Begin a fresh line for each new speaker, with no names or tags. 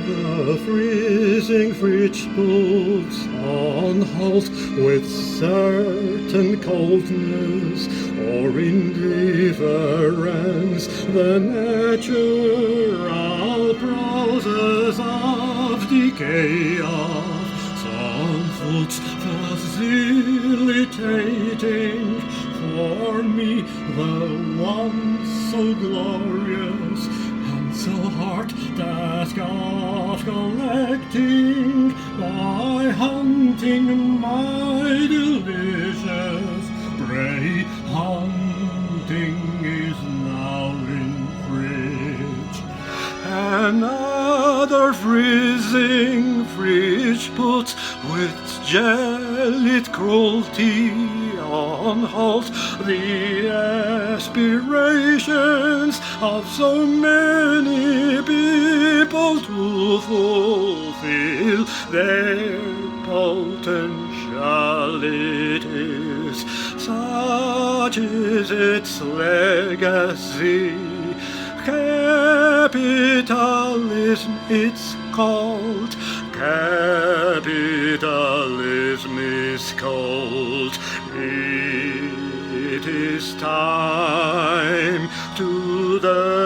The freezing fridge puts on halt with certain coldness or indifference the natural process of decay of some foods facilitating for me the once so glorious and so hard task of collecting by hunting my delicious prey. Hunting is now in fridge. Another freezing fridge puts with gelid cruelty on halt the aspirations of so many people to fulfill their potentialities. Such is its legacy. Capitalism it's called. Capitalism is called. It is time to the